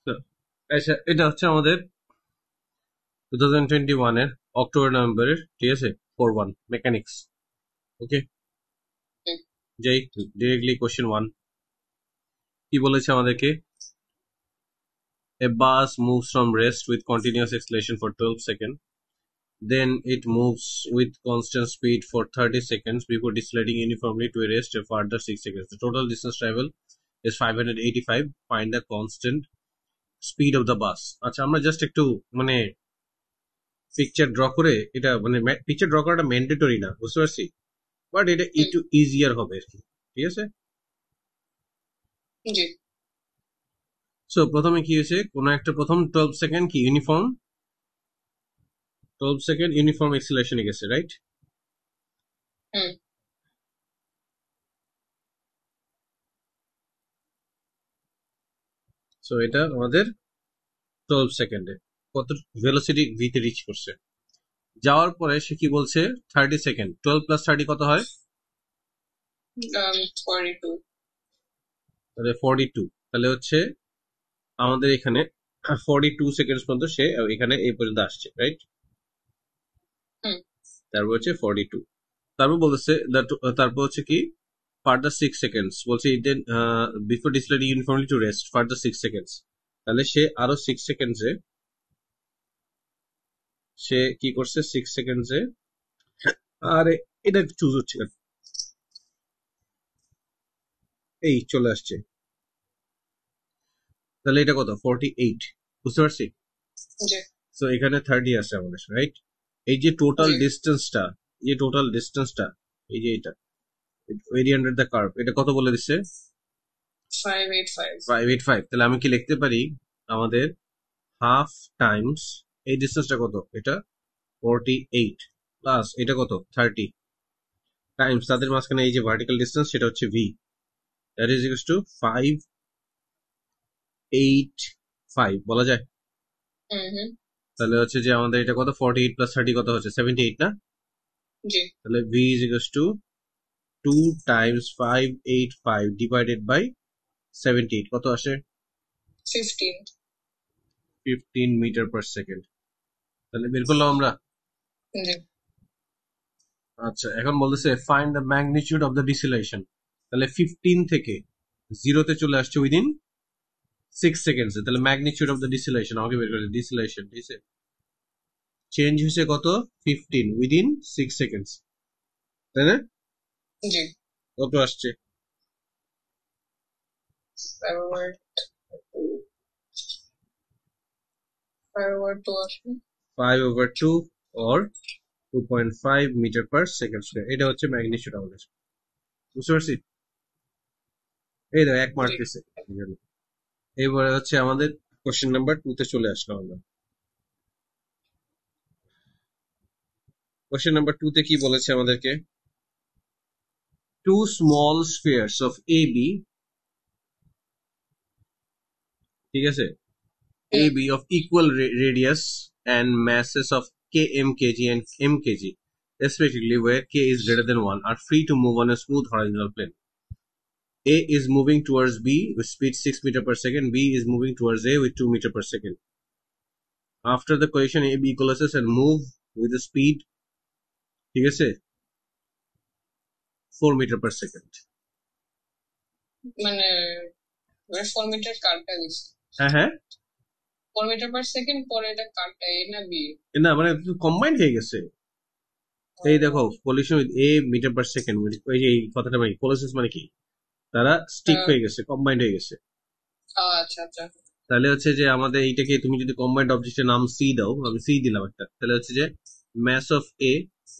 তো আচ্ছা, এটা হচ্ছে আমাদের 2021 এর অক্টোবর নভেম্বরের, ঠিক আছে, 4-1 মেকানিক্স। ওকে, যাই ডিরেক্টলি কোশ্চেন 1 কি বলেছে আমাদেরকে। A bus moves from rest with continuous acceleration for 12 seconds. Then it moves with constant speed for 30 seconds before decelerating uniformly to a rest a further 6 seconds. The total distance travel is 585. Find the constant speed of the bus. আচ্ছা, আমরা just একটু মানে picture draw করে, এটা মানে picture draw করাটা mandatory না, বুঝতে পারছি, বাট এটা একটু ইজিয়ার হবে আর কি, ঠিক আছে। সো প্রথমে কি হয়েছে, কোন একটা প্রথম 12 সেকেন্ড কি ইউনিফর্ম 12 সেকেন্ড ইউনিফর্ম এক্সিলারেশনে গেছে, রাইট। সো এটা আমাদের 12 সেকেন্ডে কত ভেলোসিটি ভিতে রিচ করছে। যাওয়ার পরে সে কি বলছে, 30 সেকেন্ড, 12 প্লাস 30 কত হয়, 42। তাহলে 42, তাহলে হচ্ছে আমাদের এখানে 42 সেকেন্ড পর্যন্ত সে এখানে এই পর্যন্ত আসছে, রাইট। তারপর হচ্ছে 42, তারপর বলতেছে তারপর হচ্ছে কি further 6 seconds বলছে, then before display uniformly to rest further 6 seconds, তাহলে সে আরো 6 সেকেন্ডসে সে কি করছে, 6 সেকেন্ডসে। আর এটা চুজ হচ্ছে না, এই চলে আসছে, তাহলে এটা কত 48, বুঝতে পারছি। সো এখানে 30 আছে আমাদের, রাইট। এই যে টোটাল ডিস্টেন্সটা, এই যে এটা এরিয়া আন্ডার দ্য কার্ভ, এটা কত বলে দিচ্ছে, 585। তাহলে আমি কি লিখতে পারি, আমাদের হাফ টাইমস এই ডিস্টেন্সটা কত, এটা 48 প্লাস এটা কত 30 টাইমস তাদের মাঝখানে এই যে ভার্টিক্যাল ডিস্টেন্স, সেটা হচ্ছে V, that is equals two 585 বলা যায়। তাহলে হচ্ছে যে আমাদের এটা কত 48 প্লাস 30 কত হচ্ছে 78 না। তাহলে V is equals to 2 times 585 divided by 78 কত আসে 15 মিটার পার সেকেন্ড। তাহলে বের করলাম আমরা। আচ্ছা, এখন বলতেছে find the magnitude of the deceleration. তাহলে 15 থেকে 0 চলে আসছে উইদিন 6 সেকেন্ডস। তাহলে ম্যাগনিটিউড অফ দ্য ডিসিলেশন আমাকে বের করতে, ডিসিলেশন ঠিক আছে, চেঞ্জ হয়েছে কত 15 উইদিন 6 সেকেন্ডস, তাই না। কত আসছে 5/2 or 2.5 metre per second square. এটা হচ্ছে ম্যাগনিটিউড আমাদের, বুঝতে পারছি। এই দেখো 1 মার্ক দিছে। এবারে হচ্ছে আমাদের কোশ্চেন নাম্বার 2 তে চলে আসলাম আমরা। কোশ্চেন নাম্বার 2 তে কি বলেছে আমাদেরকে, two small spheres of AB, ঠিক আছে, AB of equal radius and masses of km, kg and m kg respectively, where k is greater than 1, are free to move on a smooth horizontal plane. A is moving towards B with speed 6 meter per second. B is moving towards A with 2 meter per second. After the collision, AB coalesces and move with the speed, ঠিক আছে, 4 meter per second. মানে 4 metre কাটটা দিছে। হ্যাঁ 4 metre per second, পরে এটা কাটটা এ না বি, না মানে কম্বাইন্ড হয়ে গেছে। এই দেখো collision with A meter per second, ওই যে এই কথাটা মানে কোলাসিস মানে কি, তারা স্টিক হয়ে গেছে, কম্বাইন্ড হয়ে গেছে। আচ্ছা আচ্ছা। তাহলে হচ্ছে যে আমাদের এইটাকে তুমি যদি কম্বাইন্ড অবজেক্টের নাম সি দাও, আমি সি দিলাম একটা, তাহলে হচ্ছে যে mass of A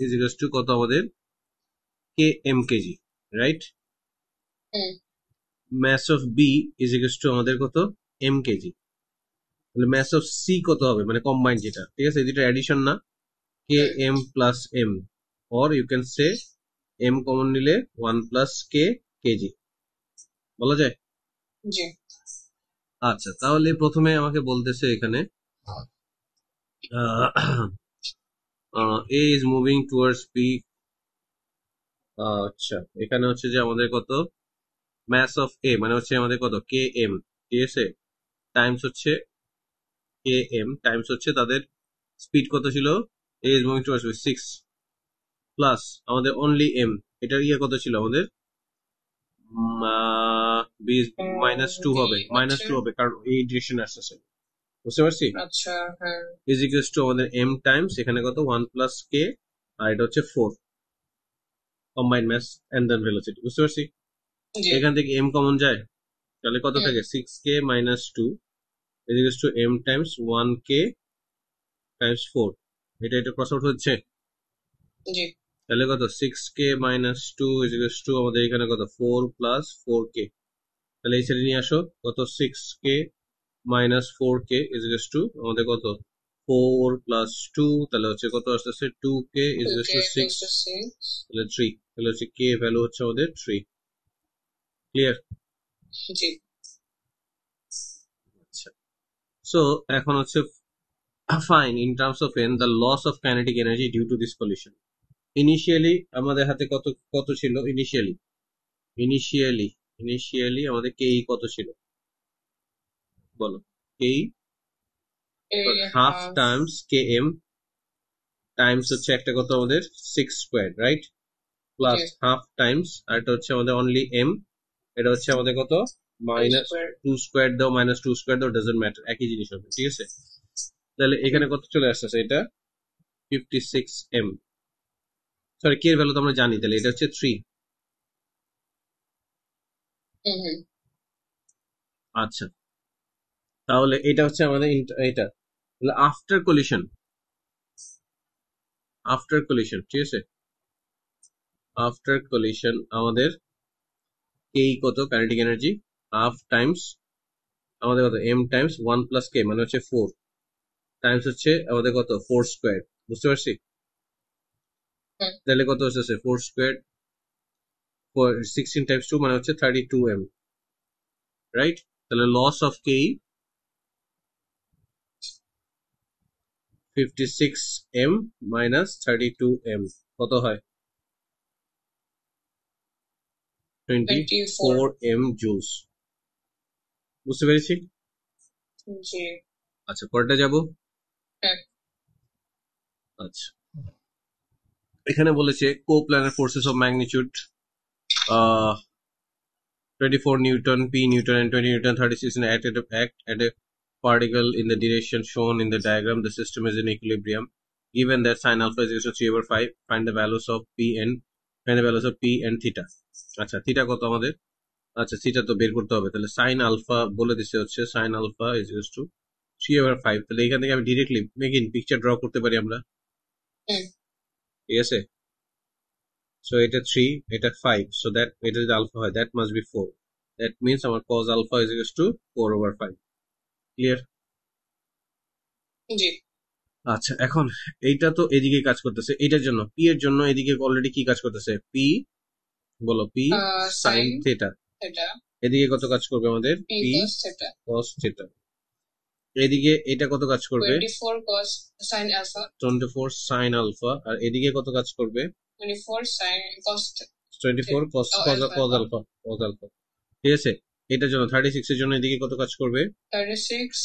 is equals to কত আমাদের K M KG, right. mass of B is equals to আমাদের কত এম কেজি। তাহলে mass of C কত হবে, মানে কম্বাইন্ড যেটা, ঠিক আছে, এটা অ্যাডিশন না, K M plus M, or you can say M common নিলে 1 প্লাস কে কেজি বলা যায়। আচ্ছা, তাহলে প্রথমে আমাকে বলতেছে এখানে A is moving towards B। আচ্ছা, এখানে হচ্ছে যে আমাদের কত mass of A মানে হচ্ছে আমাদের কত কে এম, ঠিক আছে, টাইমস হচ্ছে কে এম টাইমস হচ্ছে তাদের স্পিড কত ছিল, এ ইজ মুভিং টুয়ার্ডস 6 প্লাস আমাদের অনলি এম, এটার ইয়ে কত ছিল আমাদের, বি -2 হবে, আচ্ছা -2 হবে কারণ এই ডিরেকশন আসতেছে, বুঝতে পারছি। আচ্ছা হ্যাঁ ইজ ইকুয়ালস টু আমাদের এম টাইমস এখানে কত 1 প্লাস কে, আর এটা হচ্ছে 4 combined mass and then velocity, বুঝতে পারছি। জি এখান থেকে এম কমন যায়, তাহলে কত হুম থাকে 6k - 2 is equals to M times 1k times 4, এটা ক্রস আউট হচ্ছে, জি তাহলে কত 6k - 2 ইজ ইকুয়ালস টু আমাদের এখানে কত 4 প্লাস 4k, তাহলে এই সাইডে নিয়ে আসো, কত 6k - 4k is equals to আমাদের কত 4 প্লাস 2, তাহলে হচ্ছে কত আসতেছে 2k is equals okay to 6, equals to 6 তাহলে 3, তাহলে হচ্ছে k ভ্যালু হচ্ছে আমাদের 3, ক্লিয়ার। জি আচ্ছা, সো এখন হচ্ছে fine in terms of n the loss of kinetic energy due to this collision. Initially আমাদের হাতে কত কত ছিল, ইনিশিয়ালি আমাদের কেই কত ছিল বলো, কেই এই হাফ হাফ টাইমস কে এম টাইমস হচ্ছে একটা কত আমাদের 6 square, right, g plus half times আর এটা হচ্ছে আমাদের অনলি এম, এটা হচ্ছে আমাদের কত 2 -2 স্কয়ার স্কোয়ার দাও -2 স্কোয়ার দাও ডাজন্ট ম্যাটার, একই জিনিস হবে, ঠিক আছে। তাহলে এখানে কত চলে আসছে, এটা 56 এম, সরি কে এর ভ্যালু তো আমরা জানি, তাহলে এটা হচ্ছে 3। হুম হুম আচ্ছা, তাহলে এটা হচ্ছে আমাদের এটা আফটার কলিশন, ঠিক আছে, আফটার কলিশন আমাদের কে কত কাইনেটিক এনার্জি, হাফ টাইমস আমাদের কত এম টাইমস 1 প্লাস কে মানে হচ্ছে 4 টাইমস হচ্ছে আমাদের কত 4 স্কোয়ার, বুঝতে পারছি। হুম তাহলে কত হচ্ছে 4 স্কোয়ার 16 টাইমস 2 মানে হচ্ছে 32 এম, রাইট। তাহলে loss of K 56 M minus 32 M কত হয়, 24 24 এম জুলস, বুঝতে পেরেছি। জি আচ্ছা পরেরটা যাব। হ্যাঁ আচ্ছা, এখানে বলেছে coplanar forces of magnitude 24 Newton, P Newton and 20 Newton 36 in act at a particle in the direction shown in the diagram. The system is in equilibrium. Given that sin alpha is equal to 3/5, find the values of P and theta. আচ্ছা theta কত আমাদের, আচ্ছা theta তো বের করতে হবে, তাহলে sine alpha বলে দিচ্ছে হচ্ছে sine alpha is equal to 3/5, তাহলে এখান থেকে আমি ডিরেক্টলি মেকিং পিকচার ড্র করতে পারি আমরা, হুম ঠিক আছে। সো এটা 3 এটা 5, সো দ্যাট এটা যদি আলফা হয় that must be 4, that means আমার cos alpha is equal to 4/5, clear. জি আচ্ছা এখন এইটা তো এদিকে কাজ করতেছে, এটার জন্য পি এর জন্য এদিকে অলরেডি কি কাজ করতেছে, পি বলো, P sign sine theta, theta এদিকে কত কাজ করবে আমাদের P P cos theta cos theta, এদিকে এটা কত কাজ করবে 24 cos sin alpha 24 sine alpha, আর এদিকে কত কাজ করবে 24 sin cos 24 cos alpha cos alpha cos alpha, ঠিক আছে। এটার জন্য 36 এর জন্য এদিকে কত কাজ করবে 36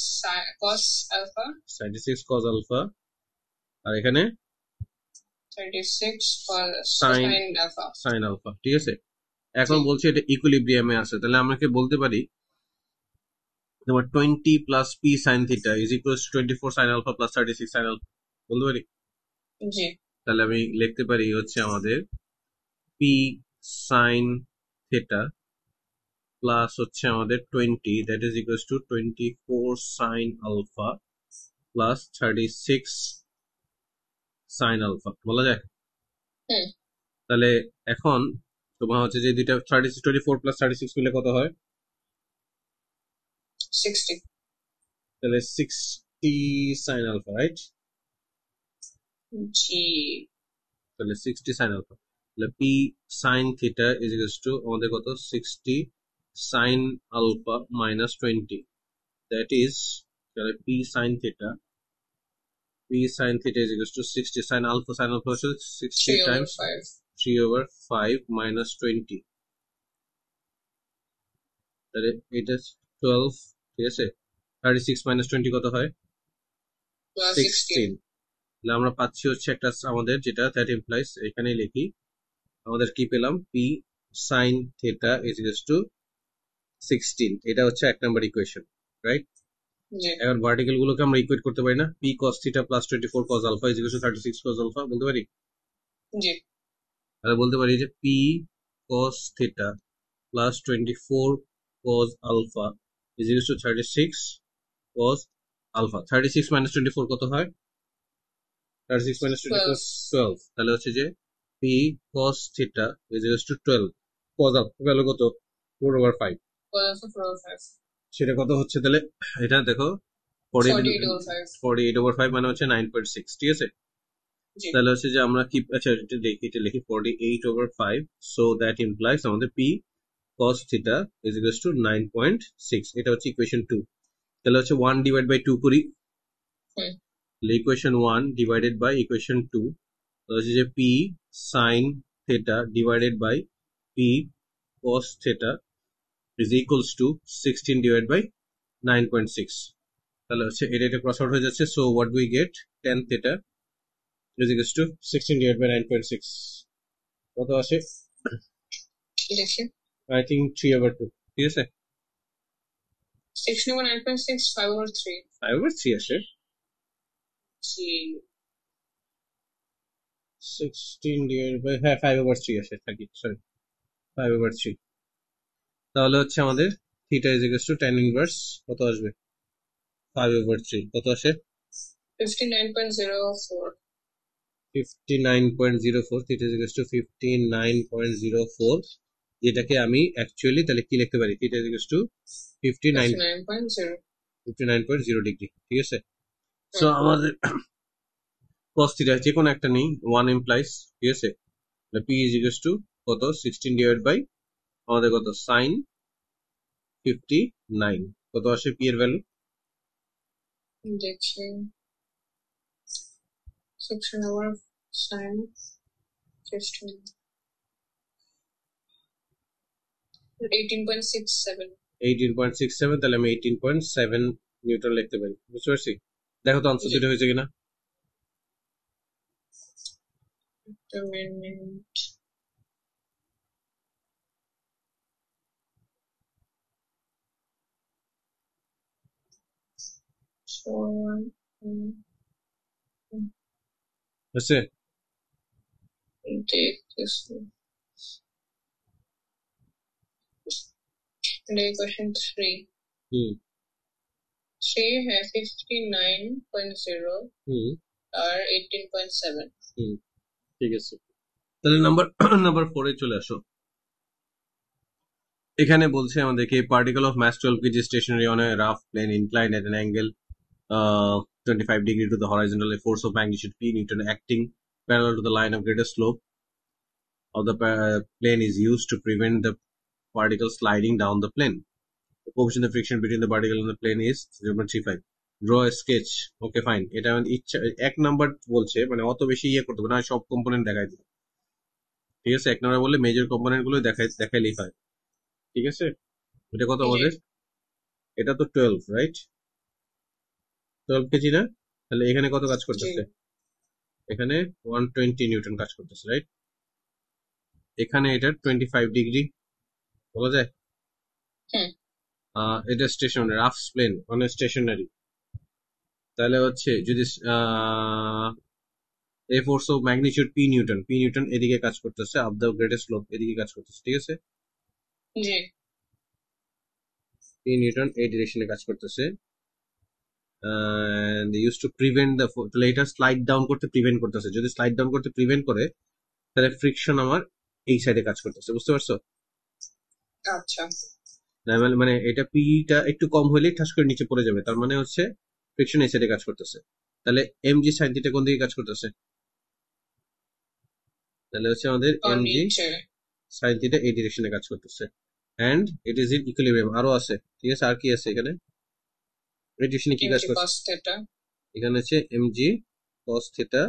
cos alpha 36 cos আলফা, আর এখানে 36 cos sine sin alpha sine alpha, ঠিক আছে। এখন জি বলছি এটা ইকুইলিব্রিয়ামে আছে, তাহলে আমরা কি বলতে পারি তোমার 20 plus P sine theta is equals to 24 sine alpha plus 36 sine alpha, বলতে পারি। জি তাহলে আমি লিখতে পারি হচ্ছে আমাদের পি সাইন থিটা প্লাস হচ্ছে আমাদের 20 that is equals to 24 sine alpha plus 36 sine alpha, বলা যায়। হুম তাহলে এখন তোমার হচ্ছে যে দুইটা 24 প্লাস 36 মিলে কত হয়, 60 তাহলে 60 সাইন আলফা, রাইট। জি তাহলে 60 সাইন আলফা, তাহলে p sine theta is equals to আমাদের কত 60 sine alpha minus 20, that is তাহলে p sine theta is equals to 60 sine alpha হচ্ছে 60 3 over টাইমস 5 3/5 মাইনাস 20, তাহলে এটা 12, ঠিক আছে, 36 মাইনাস 20 কত হয়? প্লাস 16 16। তাহলে আমরা পাচ্ছি হচ্ছে একটা আমাদের যেটা দ্যাট ইমপ্লাইজ, এখানেই লিখি আমাদের কি পেলাম, P sine theta is equals two 16। এটা হচ্ছে 1 নাম্বার ইকুয়েশন, রাইট? জি এখন ভার্টিক্যাল গুলোকে আমরা ইকুয়েট করতে পারি না, P cos theta plus 24 cos alpha is equals to 36 cos alpha বলতে পারি? জি তাহলে বলতে পারি যে P cos theta plus 24 cos alpha is equal to 36 cos alpha. 36 minus 24 কত হয়? 36 minus 24 12 12। তাহলে হচ্ছে যে p cos theta is equal to 12 cos alpha value কত? 4/5। 4/5 সেটা কত হচ্ছে তাহলে? এটা দেখো 48/5 48/5 মানে হচ্ছে 9.6, ঠিক আছে? জি তাহলে হচ্ছে যে আমরা কি, আচ্ছা এটা দেখি, এটা লিখি 48/5, সো দ্যাট ইমপ্লাইজ আমাদের p cos theta is equals to 9.6। এটা হচ্ছে ইকুয়েশন 2। তাহলে হচ্ছে 1 ডিভাইড বাই 2 করি, হুম তাহলে ইকুয়েশন 1 ডিভাইডেড বাই ইকুয়েশন 2 হচ্ছে যে p sin theta divided by p cos theta is equals to 16 divide by 9.6। তাহলে হচ্ছে এটা এটা ক্রস আউট হয়ে যাচ্ছে, so what we get, tan theta is equals to 16 divide by 9.6 কত আসে? দেখি আই থিঙ্ক 3/2, ঠিক আছে? 16/9.6 5/3 5/3 আসে। জি 16 ডিভাইড বাই, হ্যাঁ 5/3 আসে, থাকি সরি 5/3। তাহলে হচ্ছে আমাদের theta is equal two tan inverse কত আসবে? 5/3 কত আসে? 59.04 59.04। থিটা ইজ ইকুয়াল টু 59.04, যেটাকে আমি অ্যাকচুয়ালি তাহলে কি লিখতে পারি, theta is equal two 59.0 59.0 degree, ঠিক আছে? সো আমাদের cos থিটা যে কোনো একটা নেই, 1 ইমপ্লাইজ, ঠিক আছে? p ইজ ইকুয়াল টু কত, 16 ডিভাইড বাই আমাদের কত, sin 59 কত আসে p এর ভ্যালু? দেখছি 6 sin 15 18.67 18.67। তাহলে আমি 18.7 নিউটন লিখতে পারি, বুঝতে পারছি? দেখো তো আনসার দুটো হয়েছে কিনা। একটা মিনিট হচ্ছে দেখতেছি question 3 হুম 3 है 59.0 হুম और 18.7 হুম ঠিক আছে। তাহলে নাম্বার নাম্বার 4 এ চলে আসো। এখানে বলছে আমাদেরকে particle of mass 12 kg stationary on a rough plane inclined at an angle 25 degree to the horizontal, a force of magnitude p newton acting parallel to the line of greatest slope of the plane is used to prevent the particle sliding down the plane. The coefficient of friction between the particle and the plane is 0.35. Draw a sketch. Okay, fine. এটা আমাদের ইচ্ছা, এক number বলছে, মানে অত বেশি ইয়ে করতে হবে না, সব কম্পোনেন্ট দেখাই দিই, ঠিক আছে? এক নাম্বার বললে মেজর কম্পোনেন্ট গুলো দেখাইলেই হয়, ঠিক আছে? এটা কত আমাদের? এটা তো 12, রাইট? 12 কেজি না? তাহলে এখানে কত কাজ করতেছে? এখানে 120 নিউটন কাজ করতেছে, রাইট? এখানে এটা 25 ডিগ্রি বলা যায়। এটা স্টেশনারি, রাফ প্লেন মানে স্টেশনারি। তাহলে হচ্ছে যদি এ force of magnitude P Newton এদিকে কাজ করতেছে, আপ দ্য গ্রেটেস্ট স্লোপ এদিকে কাজ করতেছে, ঠিক আছে? পি নিউটন এই ডিরেকশনে কাজ করতেছে, ইউজ টু প্রিভেন্ট দ্য, তাহলে এটা স্লাইড ডাউন করতে প্রিভেন্ট করতেছে। যদি স্লাইড ডাউন করতে প্রিভেন্ট করে তাহলে ফ্রিকশন আমার এই সাইডে কাজ করতেছে, বুঝতে পারছো? আচ্ছা মানে এটা পিটা একটু কম হলেই ঠাস করে নিচে পড়ে যাবে, তার মানে হচ্ছে ফ্রিকশন এই সাইডে কাজ করতেছে। তাহলে এমজি সাইন থিটা কোন দিকে কাজ করতেছে? তাহলে হচ্ছে আমাদের এমজি সাইন থিটা এই ডিরেকশনে কাজ করতেছে, and it is in equilibrium. আরো আছে, ঠিক আছে? আর কি আছে এখানে? এই ডিরেকশনে কি কাজ করছে? এখানে হচ্ছে এমজি কস থিটা,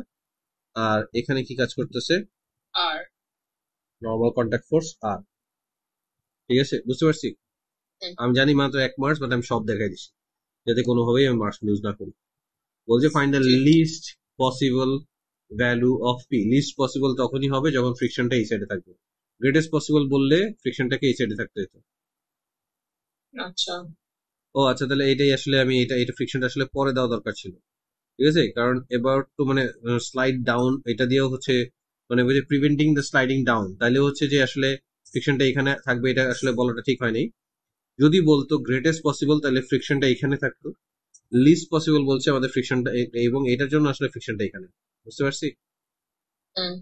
আর এখানে কি কাজ করতেছে? আর নরমাল কন্টাক্ট ফোর্স আর, ঠিক আছে? বুঝতে পারছি? আমি জানি মাত্র 1 মার্চ, বাট আমি সব দেখাই দিচ্ছি। যাতে কোনোভাবেই আমি মার্কস লুজ না করি। বলছে find the G least possible value of P. Least possible তখনই হবে যখন ফ্রিকশনটা এই সাইডে থাকবে। গ্রেটেস্ট পসিবল বললে ফ্রিকশনটাকে এই সাইডে থাকতে হতো। আচ্ছা ও আচ্ছা, তাহলে এটাই আসলে আমি এটা এটা ফ্রিকশনটা আসলে পরে দেওয়া দরকার ছিল, ঠিক আছে? কারণ এবার তো মানে স্লাইড ডাউন এটা দিয়েও হচ্ছে মানে ওই যে প্রিভেন্টিং দ্য স্লাইডিং ডাউন, তাহলে হচ্ছে যে আসলে ফ্রিকশনটা এখানে থাকবে, এটা আসলে বলাটা ঠিক হয়নি। যদি বলতো গ্রেটেস্ট পসিবল তাহলে ফ্রিকশনটা এখানে থাকতো, লিস্ট পসিবল বলছে আমাদের ফ্রিকশনটা এবং এটার জন্য আসলে ফ্রিকশনটা এখানে। বুঝতে পারছি? হুম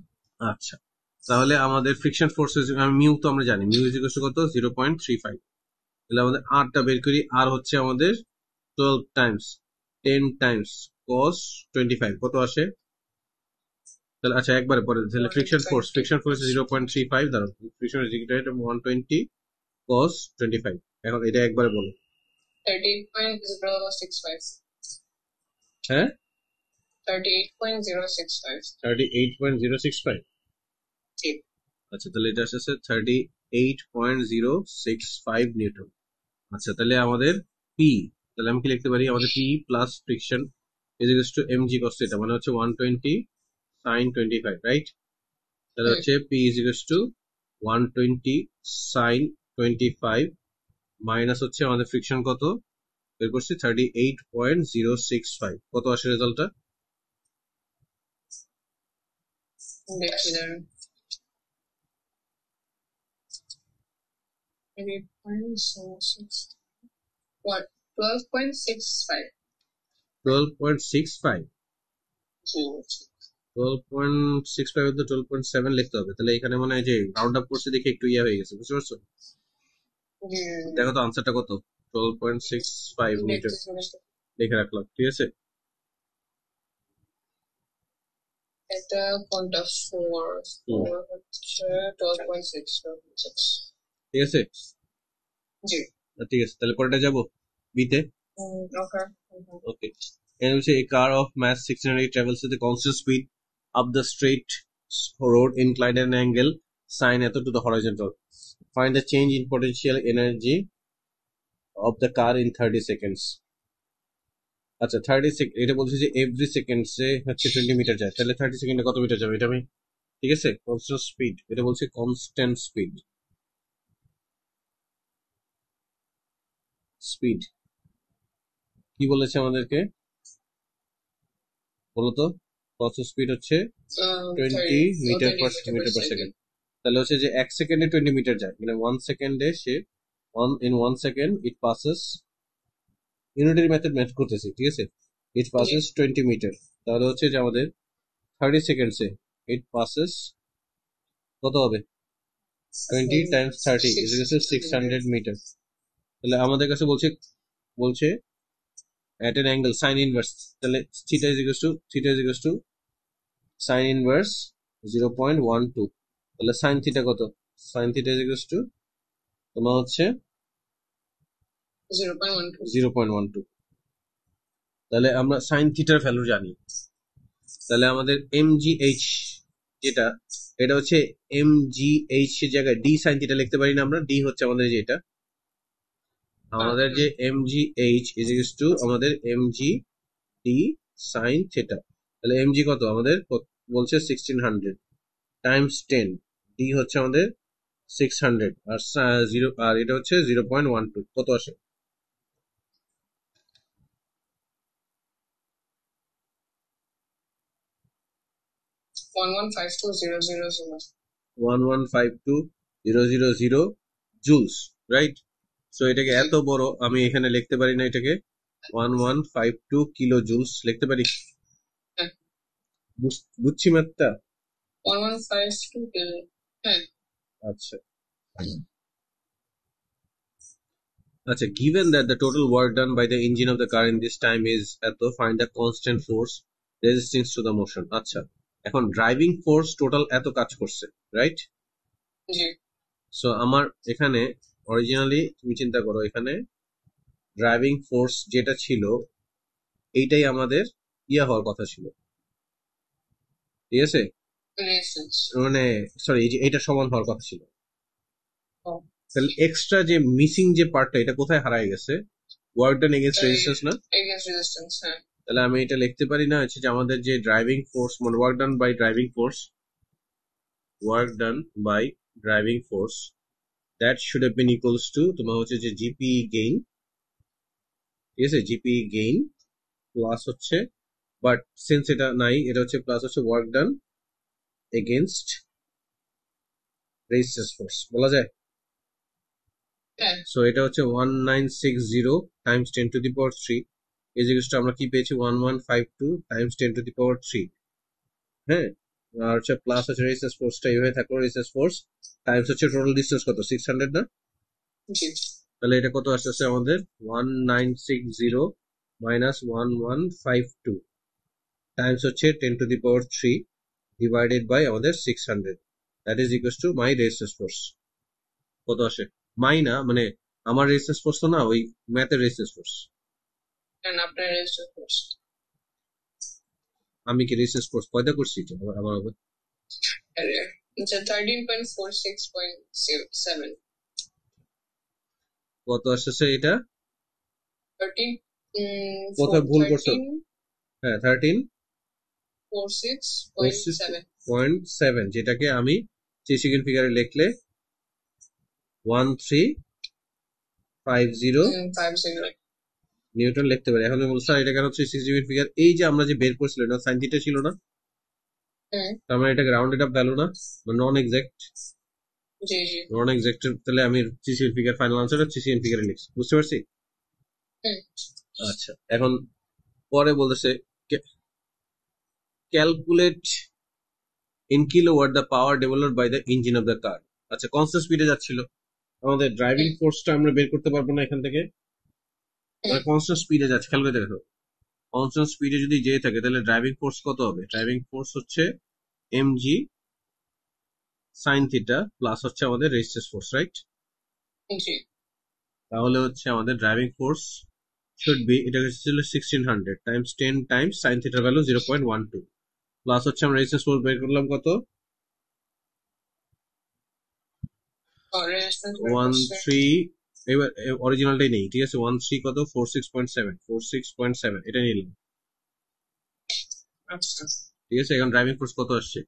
আচ্ছা, তাহলে আমাদের ফ্রিকশন ফোর্সেস মিউ তো আমরা জানি, মিউ ইজ ইকুয়াল টু কত 0.35। তাহলে আমাদের আরটা বের করি, আর হচ্ছে আমাদের 12 টাইমস 10 টাইমস cos 25 কত আসে? তাহলে আচ্ছা একবারে পরে, তাহলে টোয়েন্টি ফ্রিকশন ফোর্স 0.35 ধরো, friction is equal two 120 cos 25। এখন এটা একবারে বলো। 38.065 হ্যাঁ 38.065 38.065। জি আচ্ছা তাহলে এটা আসছে 38.065 নিউটন। আচ্ছা তাহলে আমাদের পি, তাহলে আমি কি লিখতে পারি, আমাদের P plus friction is equal two MG cos theta, মানে হচ্ছে 120 sin 25, রাইট? তাহলে হুম হচ্ছে P is equal two 120 sin 25 minus হচ্ছে আমাদের ফ্রিকশন কত বের করছি 38.065, কত আসে রেজাল্টটা? দেখি দাঁড়ান 38.06 what 12.65 12.65। জি 12.65 তো 12.7 লিখতে হবে, তাহলে এখানে মানে যে রাউন্ড আপ করছে দেখে একটু ইয়া হয়ে গেছে, বুঝতে পারছো? জি দেখো তো আনসারটা কত, 12.65 মিটার দেখতেছি দেখতেছি। লিখে রাখলাম, ঠিক আছে? এটা কোনটা ফোর হুম, ফোর হচ্ছে 12.6 ঠিক আছে। জি ঠিক আছে, তাহলে পরেরটা যাবো বিতে। ওকে ওকে, এখানে হচ্ছে a car of mass 1608 travels with a constant speed up the straight road inclined at an angle sin এত to the horizontal. Find the change in potential energy of the car in 30 seconds. আচ্ছা 30 second, এটা বলছে যে every সেকেন্ডসে হচ্ছে 20 metre যায়, তাহলে 30 সেকেন্ডে কত মিটার যাবে এটা আমি, ঠিক আছে? কনস্ট্যান্ট স্পিড, এটা বলছে কনস্ট্যান্ট স্পিড। স্পিড কি বলেছে আমাদেরকে বলো তো? কনস্ট্যান্ট স্পিড হচ্ছে 20 metre 20 per meter per metre per second. second তাহলে হচ্ছে যে 1 সেকেন্ডে 20 মিটার যায়, মানে 1 সেকেন্ডে say in 1 second it passes, unitary method math করতেছি, ঠিক আছে? ইট জি পাসেস 20 মিটার। তাহলে হচ্ছে যে আমাদের 30 সেকেন্ডসে ইট পাসেস কত হবে? 20 times 30 is equal to 600 metre. তাহলে আমাদের কাছে বলছে বলছে at an angle sin inverse, তাহলে theta is equals to sin inverse 0.12, তাহলে sin theta কত? sin theta is equals to তোমার হচ্ছে 0.12 0.12। তাহলে আমরা sin থিটার ভ্যালু জানি, তাহলে আমাদের mgh যেটা, এটা হচ্ছে mgh এর জায়গায় d sin থিটা লিখতে পারি না আমরা? d হচ্ছে আমাদের যে এটা, আমাদের যে mgh is equals to আমাদের mg d sin থিটা। তাহলে mg কত আমাদের বলছে 1600 টাইমস 10, d হচ্ছে আমাদের 600 আর জিরো, আর এটা হচ্ছে 0.12, কত আসে? 1152000 1152,000 জুলস, রাইট? সো এটাকে জি এত বড় আমি এখানে লিখতে পারি না, এটাকে 1152 কিলো জুলস লিখতে পারি? হ্যাঁ বুঝছি ম্যাথটা? 1152 হ্যাঁ আচ্ছা আচ্ছা, given that the total work done by the engine of the car in this time is এত, find the constant force resisting to the motion. আচ্ছা, এখন ড্রাইভিং ফোর্স টোটাল এত কাজ করছে, রাইট? জি সো আমার এখানে অরিজিনালি তুমি চিন্তা করো, এখানে ড্রাইভিং ফোর্স যেটা ছিল এইটাই আমাদের ইয়া হওয়ার কথা ছিল, ঠিক আছে? রেসেন্স মানে সরি, এই যে এইটা সমান হওয়ার কথা ছিল। ও তাহলে এক্সট্রা যে মিসিং যে পার্টটা, এটা কোথায় হারায় গেছে? ওয়ার্ক ডান এগেইনস্ট রেজিস্ট্যান্স না, এগেইনস্ট রেজিস্ট্যান্স। হ্যাঁ, তাহলে আমি এটা লিখতে পারি না হচ্ছে যে আমাদের যে ড্রাইভিং ফোর্স মানে work done by driving force, work done by driving force that should have been equals to তোমার হচ্ছে যে জিপি গেইন, ঠিক আছে, জিপি গেইন প্লাস হচ্ছে, বাট সিন্স এটা নাই, এটা হচ্ছে প্লাস হচ্ছে work done against resistance force বলা যায়। হ্যাঁ, সো এটা হচ্ছে 1960 times 10 to the power 3 is equals to আমরা কি পেয়েছি 1152 টাইমস 10 টু দি পাওয়ার 3। হ্যাঁ, আর হচ্ছে প্লাস হচ্ছে রেজিস্ট্যান্স ফোর্সটা এইভাবে থাকলো, রেজিস্ট্যান্স ফোর্স টাইমস হচ্ছে টোটাল ডিসটেন্স কত 600 না, জি, তাহলে এটা কত আসছে আমাদের 1960 মাইনাস 1152 টাইমস হচ্ছে 10 to the power 3 divided by আমাদের 600, that is equals to my resistance force. কত আসে মাইনা মানে আমার রেজিস্ট্যান্স ফোর্স তো না, ওই ম্যাথের রেজিস্ট্যান্স ফোর্স। এন্ড আপনার রেজিস্ট্যান্স ফোর্স আমি কি রেজিস্ট্যান্স ফোর্স পয়দা করছি তো আমার আচ্ছা 13.46.7 কত আসছে এটা 13 কোথায় ভুল করছো? হ্যাঁ 13.46.7 যেটাকে আমি 3 সেকেন্ড ফিগারে লিখলে 1350 নিউটন লিখতে পারি। এখন বলছো এটা কেন 3 সেকেন্ড ফিগার, এই যে আমরা যে বের করছিলাম না সাইন থিটা ছিল না, তার মানে এটা গ্রাউন্ডেড আপ ভ্যালু না, নন এক্সাক্ট, জি জি নন এক্সাক্ট, তাহলে আমি 3 সেকেন্ড ফিগার ফাইনাল আনসারটা 3 সেকেন্ড ফিগারে লিখছি, বুঝতে পারছি। আচ্ছা এখন পরে বলতেছে calculate in kilowatt the power developed by the engine of the car. আচ্ছা কনস্ট্যান্ট স্পিডে যাচ্ছিল, আমাদের ড্রাইভিং ফোর্সটা আমরা বের করতে পারবো না এখান থেকে, কনস্ট্যান্ট স্পিডে যাচ্ছে, খেয়াল করে দেখো কনস্ট্যান্ট স্পিডে যদি যেয়ে থাকে তাহলে ড্রাইভিং ফোর্স কত হবে, ড্রাইভিং ফোর্স হচ্ছে mg সাইন থিটা প্লাস হচ্ছে আমাদের রেজিস্ট্যান্স ফোর্স, রাইট। জি তাহলে হচ্ছে আমাদের ড্রাইভিং ফোর্স শুড বি, এটা ছিল 1600 টাইমস 10 টাইমস সাইন থিটার ভ্যালু 0.12 প্লাস হচ্ছে আমরা রেজিস্ট্যান্স ফোর্স বের করলাম কত 13, এবার অরিজিনালটাই নেই, ঠিক আছে 13 কত 46.7 এটা নিলাম, আচ্ছা ঠিক আছে। এখন ড্রাইভিং ফোর্স কত আসছে,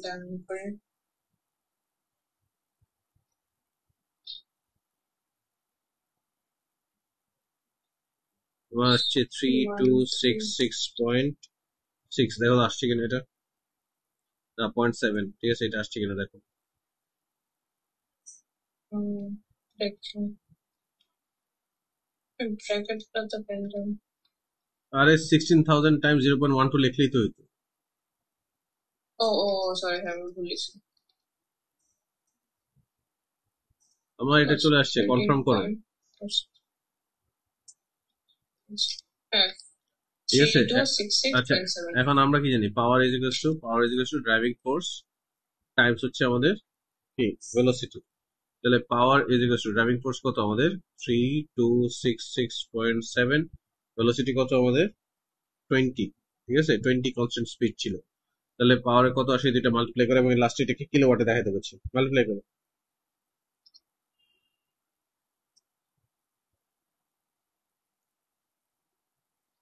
তারপরে তোমার আসছে 3266.6, দেখো আসছে কিনা এটা, না 0.7, ঠিক আছে এটা আসছে কিনা দেখো। ব্র্যাকেটটা পেন্টাম আরে 16,000 টাইমস 0.12 লিখলেই তো হইতো। ও ও সরি হ্যাঁ আমি ভুলেছি। আমার এটা চলে আসছে, কনফার্ম করো, হ্যাঁ ঠিক আছে। 3266.7 আচ্ছা এখন আমরা কি জানি power is equals two driving force Times হচ্ছে আমাদের কি ভেলোসিটি, তাহলে power is equals two driving force কত আমাদের 3266.7, ভেলোসিটি কত আমাদের 20, ঠিক আছে 20 কনস্ট্যান্ট স্পিড ছিল, তাহলে পাওয়ারে কত আসে দুইটা মাল্টিপ্লাই করে এবং লাস্টে এটাকে কিলোওয়াটে দেখাতে পারছি, মাল্টিপ্লাই করো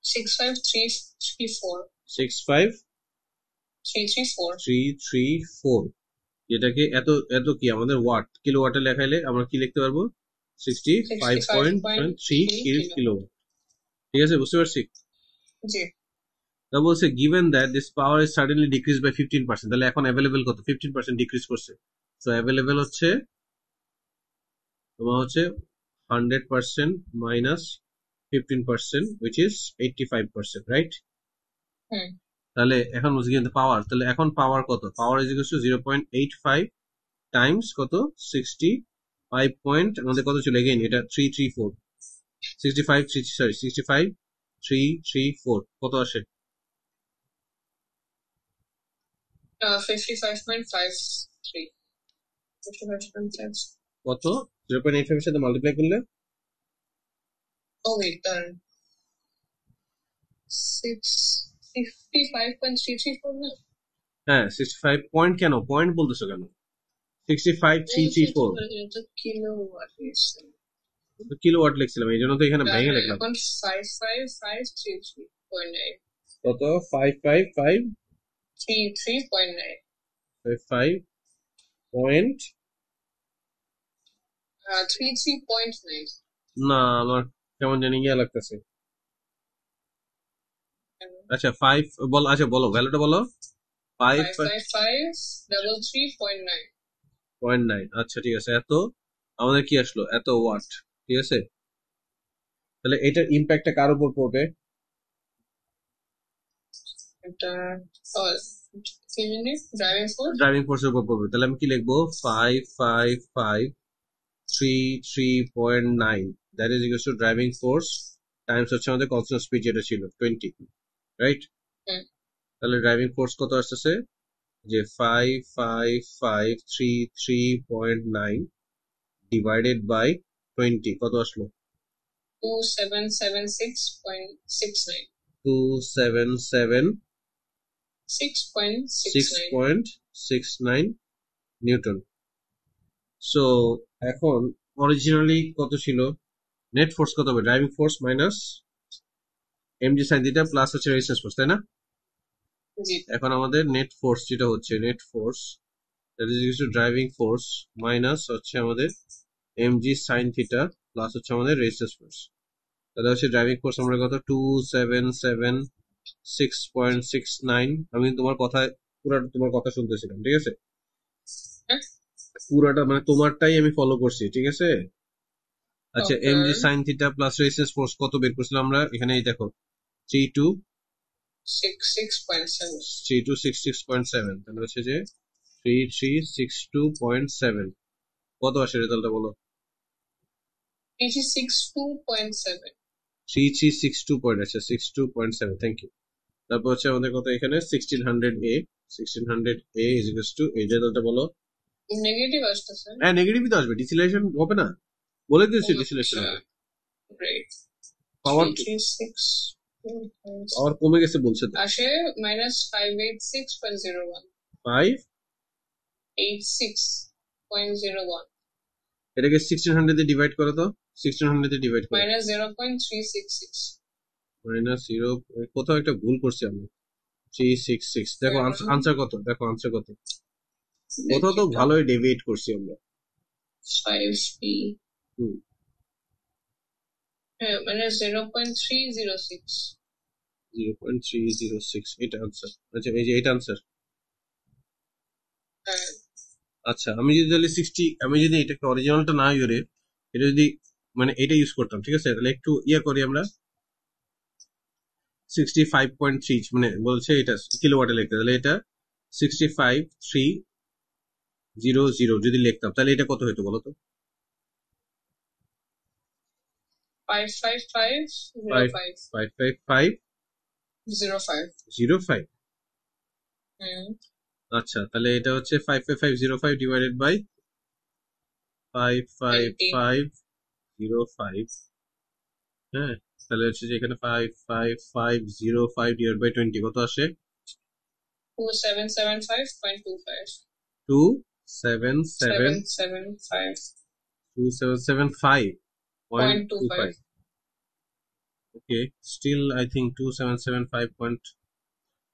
65334 যেটাকে এত এত কি আমাদের ওয়াট, কিলোওয়াটে লেখাইলে আমরা কি লিখতে পারবো 65.3 কিলোওয়াট, ঠিক আছে বুঝতে পারছি। জি তা বলছে given that this power is suddenly decrease by 15%, তাহলে এখন অ্যাভেলেবেল কত 15% ডিক্রিজ করছে, সো অ্যাভেলেবেল হচ্ছে তোমার হচ্ছে 100% মাইনাস 15% which is 85%, রাইট। তাহলে এখন বুঝি কিন্তু পাওয়ার, তাহলে এখন পাওয়ার কত, power is equal two 0.85 Times কত 65 পয়েন্ট আমাদের কত ছিল এগেইন এটা 334 65334 কত আসে 55.53 কত 0.85 এর সাথে মাল্টিপ্লাই করলে ও ওয়েট দাঁড়ান 55.334 না, হ্যাঁ 65 পয়েন্ট, কেন পয়েন্ট বলতেছো কেন 65334, এটা কিলোওয়াট এসে কিলোওয়াট লিখছিলাম, এই জন্য তো এখানে ভেঙে লিখলাম। এখন 55533.9 কত? 555 33.9 পয়েন্ট 33.9 না, আমার কেমন জানি ইয়া লাগতেছে। আচ্ছা 5 বল, আচ্ছা বলো ভ্যালুটা বলো। 55533.9 5.9। আচ্ছা ঠিক আছে, এত আমাদের কি আসলো, এত ওয়াট। ঠিক আছে, তাহলে এটার ইম্প্যাক্টটা কার উপর পড়বে? এটা কি জিনিস ড্রাইভিং ফোর্স ড্রাইভিং ফোর্সের উপর পড়বে। তাহলে আমি কি লিখবো? 55533.9 that is equal two driving force Times হচ্ছে আমাদের কনস্ট্যান্ট স্পিড যেটা ছিল 20, রাইট? তাহলে ড্রাইভিং ফোর্স কত আসতেছে? যে 55533.9 ডিভাইডেড বাই 20 কত আসলো? 2776.69 277.6.69 নিউটন। সো এখন অরিজিনালি কত ছিল? নেট ফোর্স কত হবে? Driving force minus MG sine theta plus হচ্ছে রেজিস্ট্যান্স ফোর্স, তাই না? এখন আমাদের নেট ফোর্স যেটা হচ্ছে, net force that is equal two driving force minus হচ্ছে আমাদের এমজি সাইন থিটা প্লাস হচ্ছে আমাদের রেজিস্ট্যান্স ফোর্স। তাহলে হচ্ছে ড্রাইভিং ফোর্স আমরা কত? 277.6.69। আমি তোমার কথা পুরাটা তোমার কথা শুনতেছিলাম, ঠিক আছে? পুরাটা মানে তোমারটাই আমি ফলো করছি, ঠিক আছে? আচ্ছা MG sine theta plus resistance force কত বের করছিলাম আমরা? এখানে এই দেখো 3266.7। তাহলে হচ্ছে যে 3362.7 কত আসে রেজাল্টটা বলো? 3362.7 3362 পয়েন্ট, আচ্ছা 62.7, থ্যাংক ইউ। তারপর হচ্ছে আমাদের কত এখানে? 1600A। 1600A is equals two, এই রেজাল্টটা বলো। নেগেটিভ আসতেছে। হ্যাঁ নেগেটিভই তো আসবে, ডিসিলেশন হবে না, বলে দিয়েছি ডিসিলেশন হবে। গ্রেট। পাওয়ার 336 পাওয়ার কমে গেছে বলছে তো। আসে -586.01 586.01। এটাকে 1600 দিয়ে ডিভাইড করো তো, 1600 দিয়ে ডিভাইড করো। -0.366 মাইনাস 0, কোথাও একটা ভুল করছি আমরা। 366, দেখো আনসার কত, দেখো আনসার কত। কোথাও তো ভালোই ডেভিয়েট করছি আমরা। 5p হ্যাঁ -0.306 0.306 এটা আনসার। আচ্ছা এই যে এটা আনসার। আচ্ছা আমি যদি তাহলে 60, আমি যদি এটাকে অরিজিনালটা না ইউরে এটা যদি মানে এটা ইউজ করতাম, ঠিক আছে? তাহলে একটু ইয়া করি আমরা, 65.3 মানে বলছে এটা কিলোওয়াটে লিখতে, তাহলে এটা 65300 যদি লিখতাম তাহলে এটা কত হতো বলো তো? 55505 আচ্ছা তাহলে এটা হচ্ছে 55505 ডিভাইডেড বাই 55505। হ্যাঁ তাহলে হচ্ছে যে এখানে 55505 ডিভাইড বাই 20 কত আসে? 2775.25 2775.25। ওকে স্টিল আই থিঙ্ক 2775 পয়েন্ট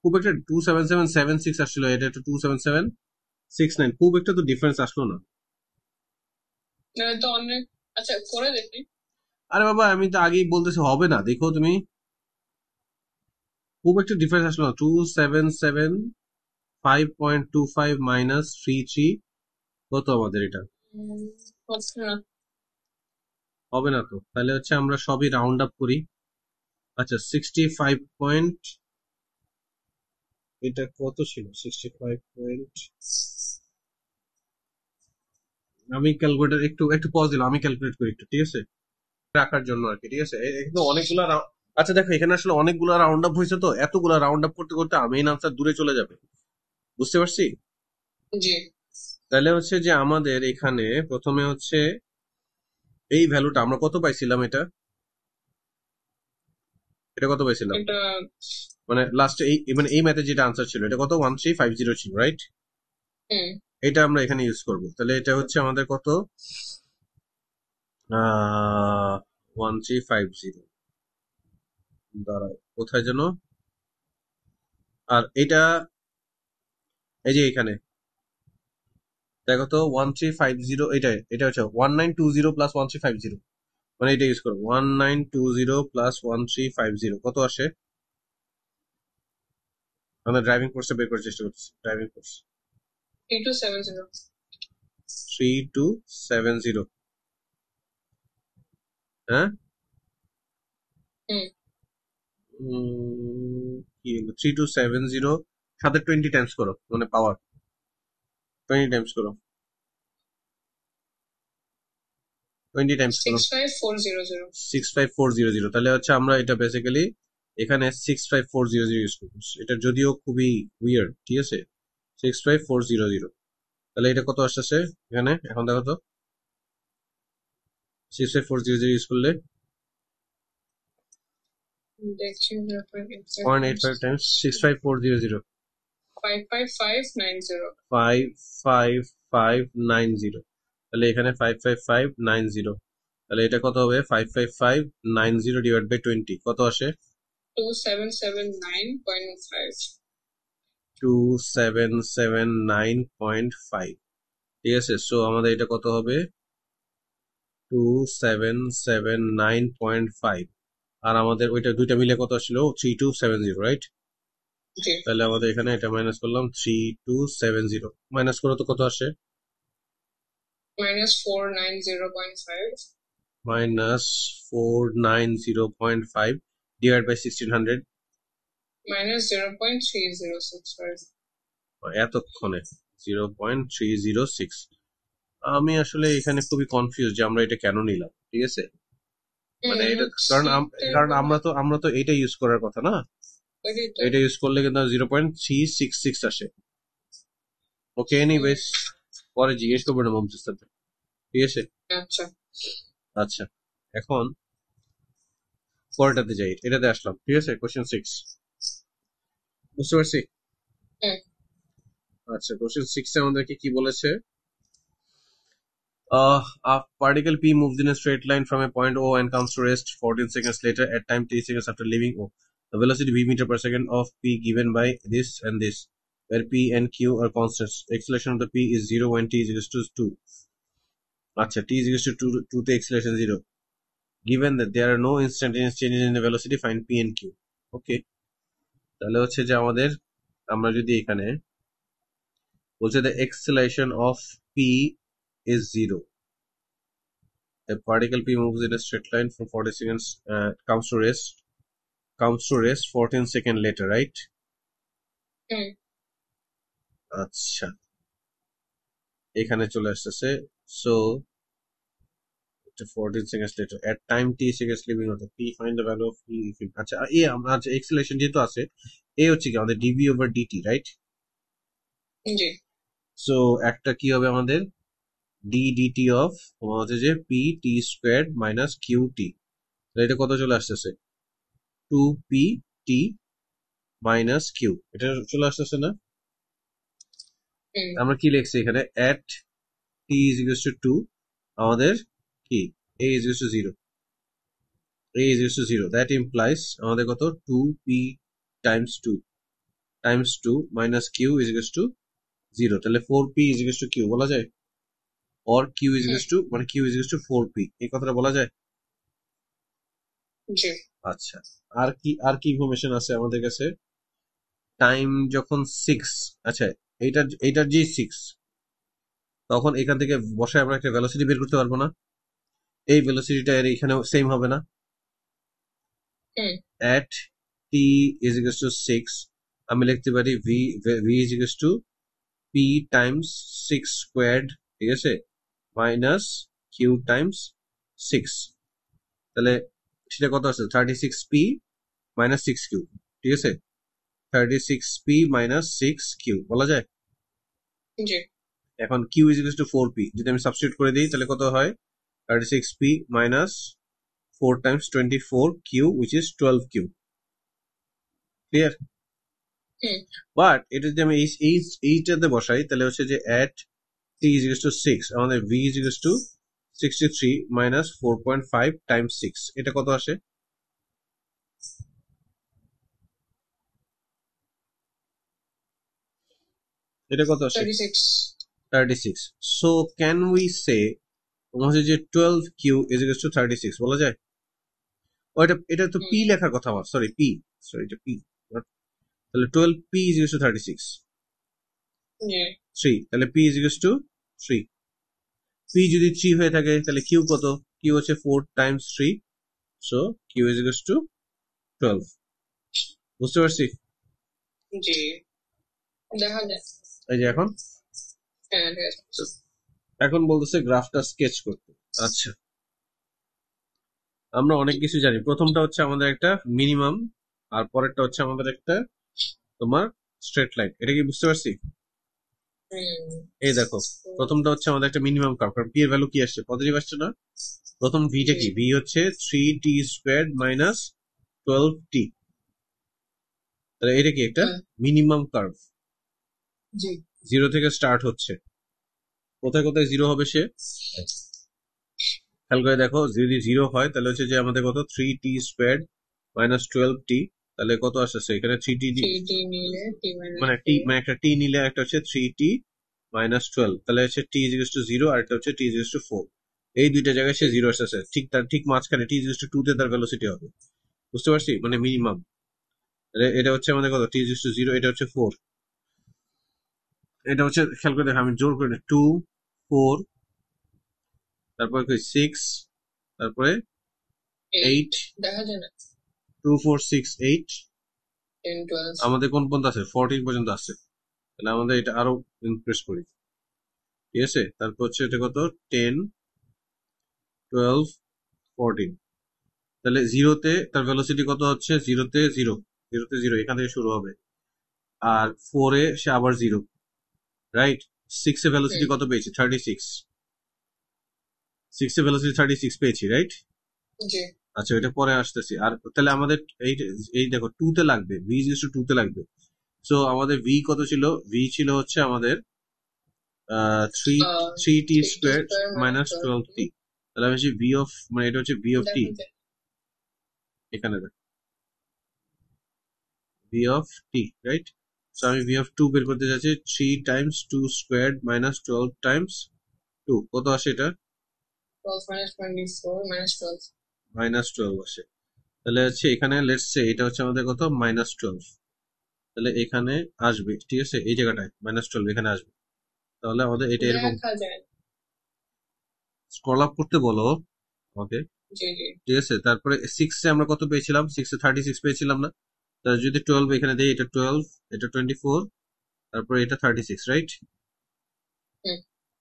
খুব একটা 27776 আসছিল, এটা একটু 27769, খুব একটা তো ডিফারেন্স আসলো না। তো অনেক। আচ্ছা করে দেখি। আরে বাবা আমি তো আগেই বলতেছি হবে না, দেখো তুমি খুব একটা ডিফারেন্স আসলো না। 2775.25 মাইনাস 33 কত আমাদের এটা? হচ্ছে না, হবে না তো। তাহলে হচ্ছে আমরা সবই রাউন্ড আপ করি। আচ্ছা 65 পয়েন্ট, এটা কত ছিল? 65 পয়েন্ট, আমি ক্যালকুলেটর একটু একটু পজ দিলাম, আমি ক্যালকুলেট করি একটু, ঠিক আছে? রাখার জন্য আর কি, ঠিক আছে? এখানে অনেকগুলা আচ্ছা দেখো এখানে আসলে অনেকগুলা রাউন্ড আপ হয়েছে, তো এতগুলা রাউন্ড আপ করতে করতে মেইন আনসার দূরে চলে যাবে, বুঝতে পারছি? জি। তাহলে হচ্ছে যে আমাদের এখানে প্রথমে হচ্ছে এই ভ্যালুটা আমরা কত পাইছিলাম? এটা এটা কত পাইছিলাম মানে লাস্টে এই মানে এই ম্যাথে যেটা আনসার ছিল এটা কত? 1350 ছিল, রাইট? এটা আমরা এখানে ইউজ করব। তাহলে এটা হচ্ছে আমাদের কত? 1350 দাঁড়ায় কোথায় যেন, আর এটা এই যে এখানে দেখো তো 1350, এটা হচ্ছে 1920 প্লাস 1350, মানে এটা ইউজ করো 1920 প্লাস 1350 কত আসে? আমরা ড্রাইভিং কোর্সটা বের করার চেষ্টা করছি। ড্রাইভিং কোর্স 3270 3270, হ্যাঁ হুম কি হলো 3270 সাথে 20 টাইমস করো, মানে পাওয়ার 20 টাইমস করো, 20 টাইমস করো 65400 65400, তাহলে হচ্ছে আমরা এটা বেসিক্যালি এখানে 65400 ইউজ করবো। এটা যদিও খুবই উইয়ার্ড, ঠিক আছে, 65400, তাহলে এটা কত আসতেছে এখানে এখন দেখো তো, 65400 ইউজ করলে দেখছি 0.85 টাইমস 65400 55590 55590, তাহলে এখানে 55590, তাহলে এটা কত হবে 55590 ডিভাইড বাই 20 কত আসে? 2779.5 2779.5, ঠিক আছে। সো আমাদের এটা কত হবে 2779.5, আর আমাদের ওইটা দুইটা মিলে কত আসছিল 3270, রাইট? জি তাহলে আমাদের এখানে এটা মাইনাস করলাম 3270, মাইনাস করো তো কত আসে? -490.5 মাইনাস 490.5 ডিভাইড বাই 1600, -0.3065 এতক্ষণে 0.306। আমি আসলে এখানে খুবই কনফিউজ যে আমরা এটা কেন নিলাম, ঠিক আছে, মানে এটা কারণ আমরা তো এটা ইউজ করার কথা না, এটা ইউজ করলে কিন্তু 0.366 আসে। ওকে, এনিওয়েজ পরে জিজ্ঞেস করবো না মমতাজ স্যার, ঠিক আছে। আচ্ছা আচ্ছা, এখন পরেরটাতে যাই, এটাতে আসলাম, ঠিক আছে, কোশ্চেন 6 বুঝতে পারছি। হুম আচ্ছা, কোশ্চেন 6 এ আমাদেরকে কি বলেছে? A particle P moves in a straight line from a point O and comes to rest 14 seconds later at time t seconds after leaving O. The velocity v meter per second of P given by this and this, where P and Q are constants. Acceleration of the P is 0 when t is equal to 2. আচ্ছা, t is equal to 2 তে acceleration 0. Given that there are no instantaneous changes in the velocity, find P and Q. ওকে, তাহলে হচ্ছে যে আমাদের, আমরা যদি এখানে বলছে the acceleration of P is 0. A particle P moves in a straight line from 40 seconds, comes to rest 14 seconds later, right? হুম আচ্ছা, এখানে চলে আসতেছে, so 14 seconds later at time t seconds leaving of the P, find the value of P. আচ্ছা, আমরা আচ্ছা acceleration যেহেতু আছে, এ হচ্ছে কি আমাদের dv over dt, right? জি so একটা কি হবে আমাদের d dt of হচ্ছে যে p t squared minus q t, এটা কত চলে আসতেছে 2p t minus q, এটা চলে আসতেছে না? হুম আমরা কি লিখছি এখানে at t is equals to 2, আমাদের কি a is equals to 0, a is equals to 0, that implies আমাদের কত 2p times 2 minus q is equals to 0, তাহলে 4p is equals to q বলা যায়, or q is equals to মানে q is equals to 4p, এই কথাটা বলা যায়। জি আচ্ছা, আর কি ইনফরমেশন আছে আমাদের কাছে? টাইম যখন 6, আচ্ছা এইটার যে 6, তখন এখান থেকে বসায় আমরা একটা ভেলোসিটি বের করতে পারবো না? এই ভেলোসিটিটা এর এখানে সেম হবে না? হুম at t is equals to 6, আমি লিখতে পারি v is equals to p times 6 squared, ঠিক আছে, মাইনাস q times 6, তাহলে সেটা কত আছে 36p minus 6q, ঠিক আছে, 36p minus 6q বলা যায়। জি এখন q is equals to 4p, যদি আমি সাবস্টিটিউট করে দিই তাহলে কত হয় 36p minus 4 times 24q, which is 12q, clear? Hmm but এটা যদি আমি এইটাতে বসাই তাহলে হচ্ছে যে at t is equals to 6, আমাদের v is equals to 63 minus 4.5 times 6, এটা কত আসে? এটা কত আসে? 36. 36. So can we say হচ্ছে যে 12q is equals to 36 বলা যায়? ও এটা তো p লেখার কথা আমার, সরি এটা p, তাহলে 12p is equals to 36. Yeah. 3, তাহলে p is equals to 3. p যদি 3 হয়ে থাকে তাহলে q কত? q হচ্ছে 4 times 3, so q is equals to 12. বুঝতে পারছি? জি, দেখা যায়। এই যে এখন হ্যাঁ, ঠিক আছে। এখন বলতেছে গ্রাফটা স্কেচ করতে। আচ্ছা, আমরা অনেক কিছু জানি। প্রথমটা হচ্ছে আমাদের একটা মিনিমাম, আর পরেরটা হচ্ছে আমাদের একটা তোমার স্ট্রেট লাইন। এটা কি বুঝতে পারছি? এই দেখো, প্রথমটা হচ্ছে আমাদের একটা মিনিমাম কার্ভ, কারণ পি এর ভ্যালু কি আসছে? পজিটিভ আসছে না? প্রথম ভিটা কি? ভি হচ্ছে 3t স্কোয়ার মাইনাস 12t, তাহলে এটা কি একটা মিনিমাম কার্ভ, জিরো থেকে স্টার্ট হচ্ছে। কোথায় কোথায় জিরো হবে সে খেয়াল করে দেখো। যদি জিরো হয় তাহলে হচ্ছে যে আমাদের কত? 3t স্কোয়ার মাইনাস 12t, তাহলে কত আসছে এখানে? 3t মানে টি, মানে একটা টি নিলে একটা হচ্ছে 3t মাইনাস 12, তাহলে হচ্ছে t ইজ ইকুয়াল টু 0 আর একটা হচ্ছে t ইজ ইকুয়াল টু 4। এই দুইটা জায়গায় সে 0 আসছে, ঠিক তার ঠিক মাঝখানে t ইজ ইকুয়াল টু 2 তে তার ভেলোসিটি হবে। বুঝতে পারছি? মানে মিনিমাম। এটা হচ্ছে আমাদের কত? t ইজ ইকুয়াল টু 0, এটা হচ্ছে 4। এটা হচ্ছে খেয়াল করে দেখো, আমি জোর করে 2 4, তারপরে 6, তারপরে 8, দেখা যায় না। 2 4 6 8, 10 12 আমাদের কোন পর্যন্ত আছে? 14 পর্যন্ত আছে। তাহলে আমাদের এটা আরো ইনক্রিজ করি, ঠিক আছে? তারপর হচ্ছে এটা কত? 10 12 14, তাহলে জিরোতে তার ভেলোসিটি কত হচ্ছে? জিরোতে জিরো এখান থেকে শুরু হবে, আর 4 এ সে আবার জিরো, রাইট? 6 এ ভেলোসিটি কত পেয়েছি? 36। 6 এ ভেলোসিটি 36 পেয়েছি, রাইট? আচ্ছা, এটা পরে আসতেছি। আর তাহলে আমাদের এই দেখো 2 তে লাগবে, v ইজ টু 2 তে লাগবে। সো আমাদের v কত ছিল? v ছিল হচ্ছে আমাদের 3t স্কোয়ার মাইনাস 12t, তাহলে আমি v অফ, মানে এটা হচ্ছে v অফ t, এখানে v of t, right? So আমি v of 2 বের করতে যাচ্ছি। 3 টাইমস 2 স্কোয়ার মাইনাস 12 টাইমস 2, কত আসে এটা? 12 minus 24 minus 12. মাইনাস 12 আসে। তাহলে হচ্ছে এখানে লেটস সে এটা হচ্ছে আমাদের কত? মাইনাস 12, তাহলে এখানে আসবে, ঠিক আছে? এই জায়গাটায় মাইনাস 12 এখানে আসবে। তাহলে আমাদের এটা এরকম স্ক্রল আপ করতে বলো ওকে, ঠিক আছে? তারপরে 6 এ আমরা কত পেয়েছিলাম? 6 এ 36 পেয়েছিলাম না? তাহলে যদি 12 এখানে দেই, এটা 12, এটা 24, তারপরে এটা 36, রাইট?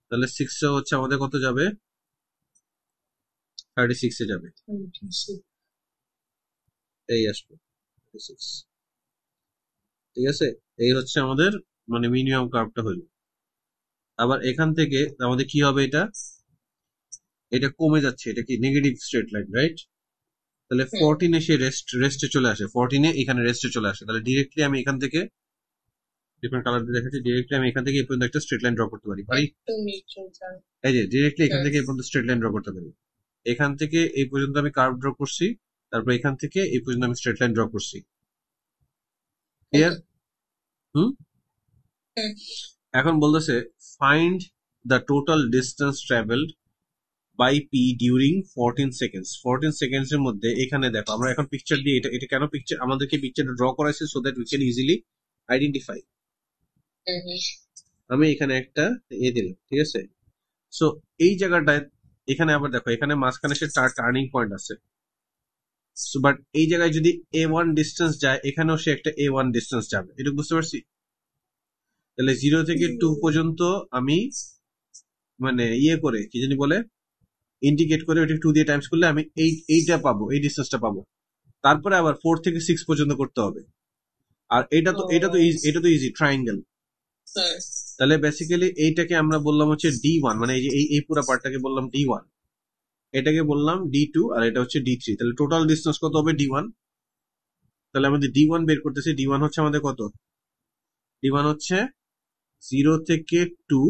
তাহলে 6 এ হচ্ছে আমাদের কত যাবে? 36 এ যাবে, এই আসবে 36, ঠিক আছে? এই হচ্ছে আমাদের মানে মিনিমাম কার্ভটা হলো। আবার এখান থেকে আমাদের কি হবে? এটা কমে যাচ্ছে, এটা কি নেগেটিভ স্ট্রেট লাইন, রাইট? তাহলে 14 এ সে রেস্টে চলে আসে, 14 এ এখানে রেস্টে চলে আসে। তাহলে ডিরেক্টলি আমি এখান থেকে ডিফারেন্ট কালার দিয়ে দেখাচ্ছি, ডিরেক্টলি আমি এখান থেকে এই পর্যন্ত একটা স্ট্রেট লাইন ড্র করতে পারি। এই যে ডিরেক্টলি এখান থেকে এই পর্যন্ত স্ট্রেট লাইন ড্র করতে পারি। এখান থেকে এই পর্যন্ত আমি কার্ভ ড্র করছি, তারপর এখান থেকে এই পর্যন্ত আমি স্ট্রেট লাইন ড্র করছি। ক্লিয়ার? এখন বলতেছে find the total distance travelled by P during 14 seconds. 14 seconds এর মধ্যে এখানে দেখো, আমরা এখন পিকচার দিয়ে এটা কেন পিকচার আমাদেরকে পিকচারটা ড্র করাইছে? So that we can easily identify. আমি এখানে একটা দিলাম, ঠিক আছে? সো এই জায়গাটায় এখানে আবার দেখো, এখানে মাঝখানে সে টার্নিং পয়েন্ট আছে। সো বাট এই জায়গায় যদি a1 ডিস্টেন্স যায়, এখানেও সে একটা a1 ডিস্টেন্স যাবে, এটা বুঝতে পারছি? তাহলে 0 থেকে 2 পর্যন্ত আমি মানে করে কি জানি বলে ইন্ডিকেট করে ওটা 2 দিয়ে টাইমস করলে আমি এইটা পাবো, এই ডিস্টেন্সটা পাবো। তারপরে আবার 4 থেকে 6 পর্যন্ত করতে হবে। আর এটা তো ইজি ট্রায়াঙ্গেল। তাহলে বেসিক্যালি এইটাকে আমরা বললাম হচ্ছে D1, মানে এই পুরো পার্টটাকে বললাম D1, এটাকে বললাম D2, আর এটা হচ্ছে D3। তাহলে টোটাল ডিস্টেন্স কত হবে? D1। তাহলে আমাদের D1 বের করতেছি। D1 হচ্ছে আমাদের কত? D1 হচ্ছে 0 থেকে 2,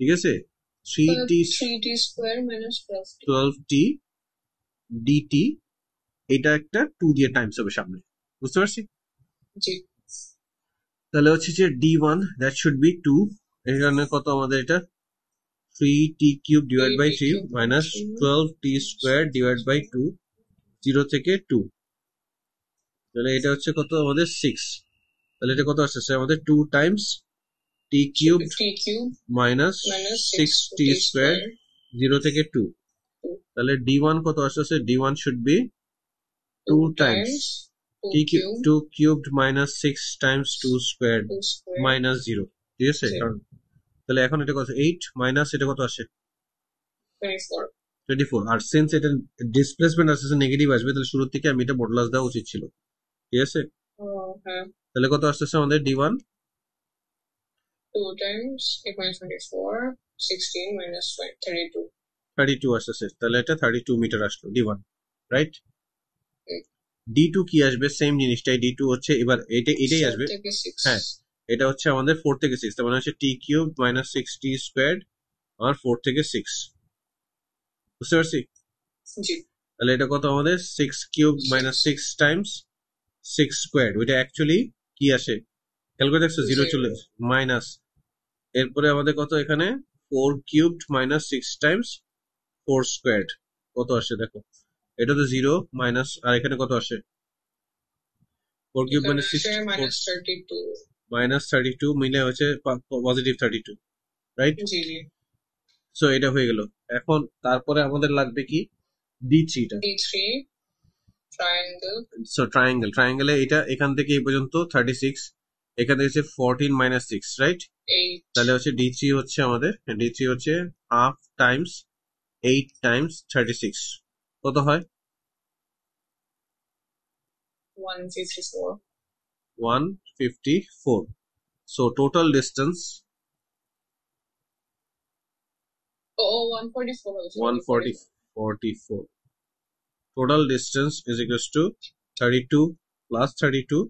ঠিক আছে? 3t 3t square minus 12t 12t dt, এটা একটা 2 দিয়ে টাইমস হবে সামনে, বুঝতে পারছি? জি তাহলে হচ্ছে যে d1 দ্যাট শুড বি 2, এখানে কত আমাদের এটা 3t cube divide by 3 cube by minus 3 12t square divide by 2, 0 থেকে 2, তাহলে এটা হচ্ছে কত আমাদের 6, তাহলে এটা কত আসছে আমাদের 2 Times t cube t cube minus minus 6t 6t square square 0 থেকে 2, 2 তাহলে d1 কত আসছে, d1 should be 2 Times times 2 t cube 2 cubed minus 6 Times 2 square 2 square minus 0, ঠিক আছে? Zero. কারণ তাহলে এখন এটা কত 8 মাইনাস এটা কত আসে 24 24, আর সিন্স এটা ডিসপ্লেসমেন্ট আসছে নেগেটিভ আসবে, তাহলে শুরুর থেকে আমি এটা মডুলাস দেওয়া উচিত ছিল, ঠিক আছে? হ্যাঁ তাহলে কত আসতেছে আমাদের d1 2 times 8 minus 24 16 minus 32 32 আসতেছে, তাহলে এটা 32 মিটার আসলো d1, রাইট? হুম। d2 কি আসবে, সেম জিনিসটাই, d2 হচ্ছে এবার এটাই 4 আসবে, থেকে 6 হ্যাঁ এটা হচ্ছে আমাদের 4 থেকে 6, তার মানে হচ্ছে t cube minus 6t square আর 4 থেকে 6, বুঝতে পারছি? জি তাহলে এটা কত আমাদের 6 কিউব মাইনাস 6 টাইমস 6 স্কোয়ার, ওইটা অ্যাকচুয়ালি কি আসে ক্যালকুলেট দেখছো, 0 Zero. চলে মাইনাস, এরপরে আমাদের কত এখানে 4 কিউবড মাইনাস 6 টাইমস 4 স্কোয়ার, কত আসে দেখো, এটা তো 0 মাইনাস, আর এখানে কত আসে 4 কিউব এখানে মাইনাস আসে 6 minus 32 মাইনাস 32 মিলে হচ্ছে পজিটিভ 32, রাইট? জি জি সো এটা হয়ে গেল। এখন তারপরে আমাদের লাগবে কি d3 টা, d3 triangle সো ট্রায়াঙ্গেলে এটা এখান থেকে এই পর্যন্ত 36, এখানে হচ্ছে 14 মাইনাস 6, রাইট? 8 তাহলে হচ্ছে d3 হচ্ছে আমাদের, d3 হচ্ছে হাফ টাইমস 8 টাইমস 36, কত হয় 154 154, so total distance oh 144 also 144, total distance is equals to 32 plus 32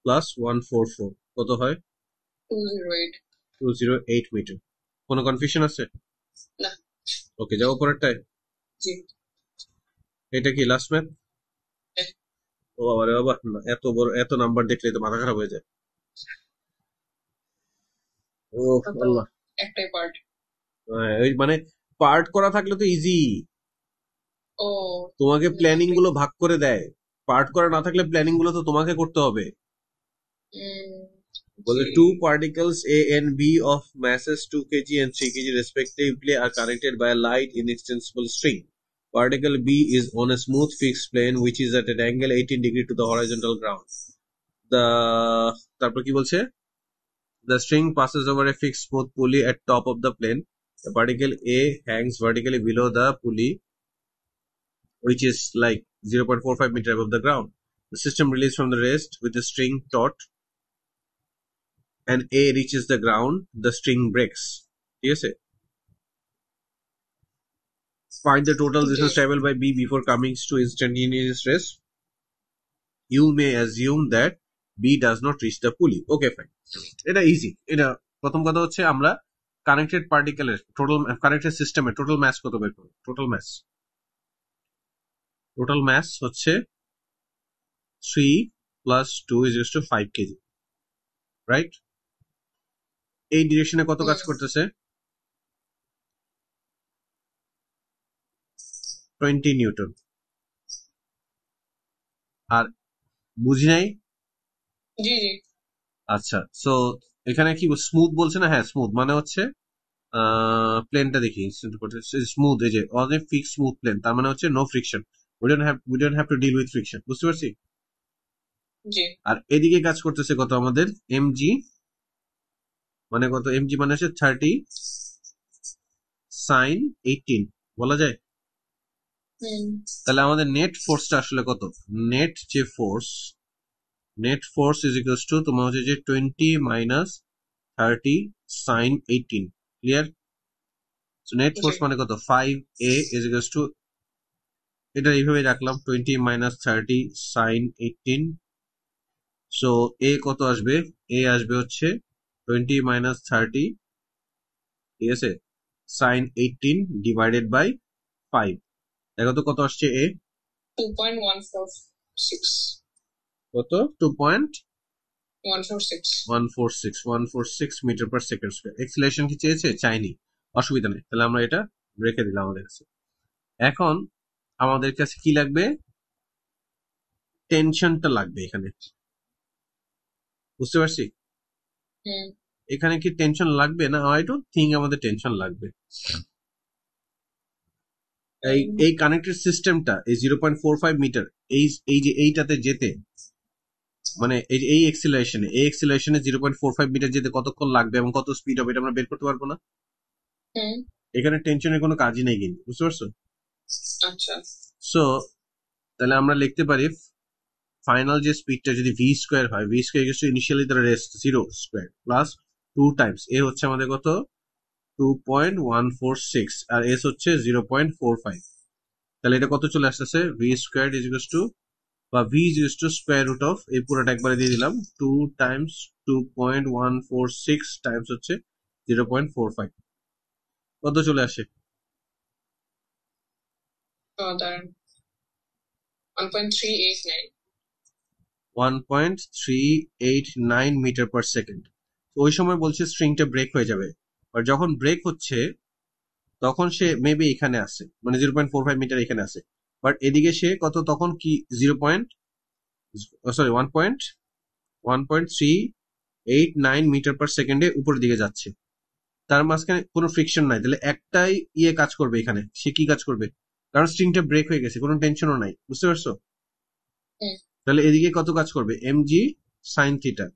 plus 144, কত হয় 208 208 মিটার। কোনো কনফিউশন আছে? না ওকে, যাবো পরেরটায়। জি এটা কি লাস্ট ম্যাথ? হ্যাঁ। ও বাবা রে বাবা, না, এত বড় এত নাম্বার দেখলে তো মাথা খারাপ হয়ে যায়। ও এটা তো আল্লাহ, একটাই পার্ট ওই মানে পার্ট করা থাকলে তো ইজি, ও তোমাকে প্ল্যানিং গুলো ভাগ করে দেয়, পার্ট করা না থাকলে প্ল্যানিং গুলো তো তোমাকে করতে হবে। বলে জি। 2 particles A and B of masses 2 kg and 3 kg respectively are connected by a light inextensible string. Particle B is on a smooth fixed plane which is at an angle 18 degree to the horizontal ground. The তারপর কি বলছে, the string passes over a fixed smooth pulley at top of the plane. The particle A hangs vertically below the pulley which is like 0.45 meter above the ground. The system released from the rest with the string taut and A reaches the ground, the string breaks. ঠিক আছে? Find the total distance traveled by B before coming to instantaneous rest. You may assume that B does not reach the pulley. Okay, fine. এটা easy. এটা প্রথম কথা হচ্ছে আমরা connected পার্টিকেলের total connected সিস্টেমের total mass কত বের করব। টোটাল ম্যাস হচ্ছে 3 plus 2 is equal to 5 kg, right? এই ডিরেকশনে কত কাজ করতেছে 20 নিউটন। আর বুঝি নাই, জি জি আচ্ছা সো এখানে কি স্মুথ বলছে না, হ্যাঁ স্মুথ মানে হচ্ছে প্লেনটা দেখি স্মুথ, এই যে অনেক ফিক্স স্মুথ প্লেন, তার মানে হচ্ছে no friction, we don't have to deal with friction, বুঝতে পারছি? জি আর এদিকে কাজ করতেছে কত আমাদের mg, মানে কত mg মানে হচ্ছে 30 sin 18 বলা যায়। তাহলে আমাদের নেট ফোর্সটা আসলে কত, নেট যে ফোর্স ইজ ইকুয়ালস টু তোমার হচ্ছে যে 20 minus 30 sin 18, clear? So net force মানে কত 5a ইজ ইকুয়ালস টু, এটা এইভাবে রাখলাম 20 মাইনাস 30 sin 18, সো a কত আসবে, a আসবে হচ্ছে 20 মাইনাস 30, ঠিক আছে, sin 18 ডিভাইডেড বাই 5 দেখো তো কত আসছে এ 2.146 কত 146 146 metre per second square acceleration কি চেয়েছে চাইনি অসুবিধা নেই তাহলে আমরা এটা রেখে দিলাম আমাদের কাছে এখন আমাদের কাছে কি লাগবে টেনশনটা লাগবে এখানে বুঝতে পারছি হুম এখানে কি টেনশন লাগবে না আই ডোন্ট থিঙ্ক আমাদের টেনশন লাগবে এই কানেক্টেড সিস্টেমটা এই 0.45 মিটার এই যে এইটাতে যেতে মানে এই এক্সিলারেশনে 0.45 মিটার যেতে কতক্ষণ লাগবে এবং কত স্পিড হবে এটা আমরা বের করতে পারবো না হুম এখানে টেনশনের কোনো কাজই নেই কিন্তু বুঝতে পারছো আচ্ছা সো তাহলে আমরা লিখতে পারি ফাইনাল যে স্পিডটা যদি ভি স্কোয়ার হয় v square initially the rest 0 square plus 2 times a হচ্ছে আমাদের কত 2.146 আর এস হচ্ছে 0.45 তাহলে এটা কত চলে আসতেছে v square is equals to বা v is equals to square root of এই পুরোটা একবারে দিয়ে দিলাম 2 টাইমস 2.146 টাইমস হচ্ছে 0.45 কত চলে আসে দাঁড়ান 1.389 1.389 মিটার পার সেকেন্ড ওই সময় বলছে স্ট্রিংটা ব্রেক হয়ে যাবে আর যখন ব্রেক হচ্ছে তখন সে মেবি এখানে আসে মানে 0.45 মিটার এখানে আসে বাট এদিকে সে কত তখন কি 1.389 মিটার পার সেকেন্ডে উপরের দিকে যাচ্ছে তার মাঝখানে কোনো ফ্রিকশন নাই তাহলে একটাই কাজ করবে এখানে সে কি কাজ করবে কারণ স্ট্রিংটা ব্রেক হয়ে গেছে কোনো টেনশনও নাই বুঝতে পারছো তাহলে এদিকে কত কাজ করবে mg sin থিটা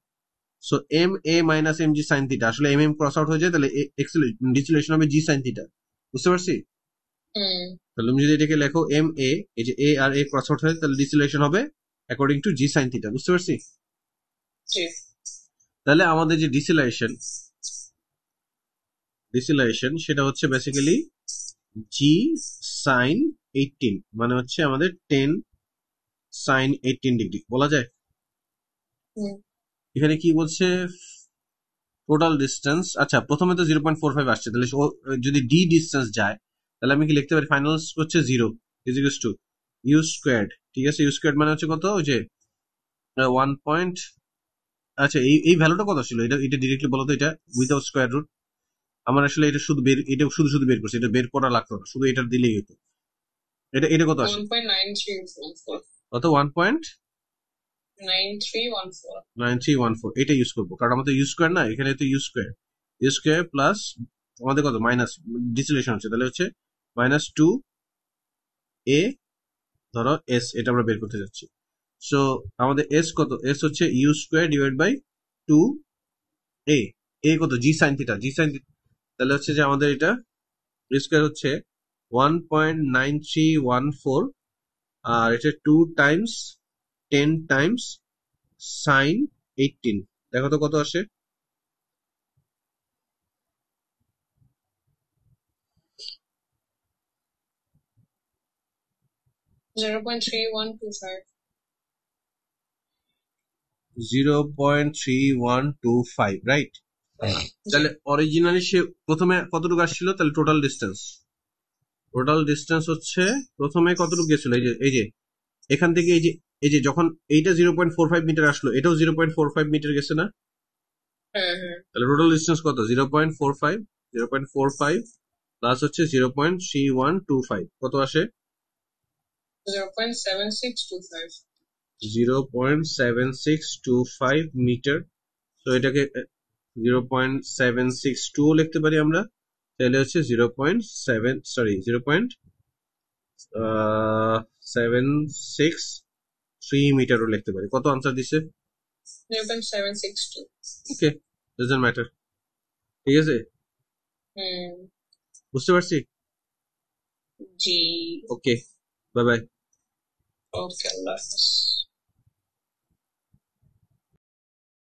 so m a minus m g sine theta আসলে এম ক্রস আউট হয়ে যায় তাহলে ডিসিলেশন হবে জি সাইন থিটা বুঝতে পারছি তাহলে তুমি যদি এটাকে লেখো এম এ এই যে এ আর এ ক্রস আউট হয় তাহলে ডিসিলেশন হবে according to G sine theta বুঝতে পারছি তাহলে আমাদের যে ডিসিলেশন সেটা হচ্ছে বেসিক্যালি জি সাইন 18 মানে হচ্ছে আমাদের 10 সাইন 18 ডিগ্রি বলা যায় এখানে কি বলছে টোটাল ডিস্টেন্স আচ্ছা প্রথমে তো 0.45 আসছে তাহলে যদি ডি ডিস্টেন্স যায় তাহলে আমি কি লিখতে পারি ফাইনাল হচ্ছে 0 is equals to U squared ঠিক আছে ইউ স্কোয়ার্ড মানে হচ্ছে কত ওই যে 1 পয়েন্ট আচ্ছা এই ভ্যালুটা কত ছিল এটা এটা ডিরেক্টলি বলো তো এটা উইদাউট স্কোয়ার রুট আমার আসলে এটা শুধু বের এটা শুধু বের করছে এটা বের করা লাগতো না শুধু এটা দিলেই হতো এটা এটা কত আসে কত 1.9314 এটা ইউজ করবো কারণ আমাদের ইউ স্কোয়ার না এখানে তো ইউ স্কোয়ার প্লাস আমাদের কত মাইনাস ডিসিলেশন হচ্ছে তাহলে হচ্ছে -2 এ ধরো এস এটা আমরা বের করতে যাচ্ছি সো আমাদের এস কত এস হচ্ছে ইউ স্কোয়ার ডিভাইড বাই 2 এ এ কত জি সাইন থিটা তাহলে হচ্ছে যে আমাদের এটা স্কোয়ার হচ্ছে 1.9314 আর এটা 2 টাইমস 10 টাইমস সাইন 18 দেখো তো কত আসে $0.3125 0.3125 রাইট তাহলে অরিজিনালি সে প্রথমে কতটুকু আসছিল তাহলে টোটাল ডিস্টেন্স হচ্ছে প্রথমে কতটুকু গেছিল এই যে এখান থেকে এই যে যখন এইটা 0.45 মিটার আসলো এটাও 0.45 মিটার গেছে না তাহলে টোটাল ডিস্টেন্স কত 0.45 প্লাস হচ্ছে 0.3125 কত আসে 0.7625 মিটার তো এটাকে 0.762 লিখতে পারি আমরা তাহলে হচ্ছে 0.763 মিটারও লিখতে পারি কত আনসার দিছে 0.762 ওকে ডাজন্ট ম্যাটার ঠিক আছে বুঝতে পারছি জি ওকে বাই বাই ওকে আল্লাহ হাফেজ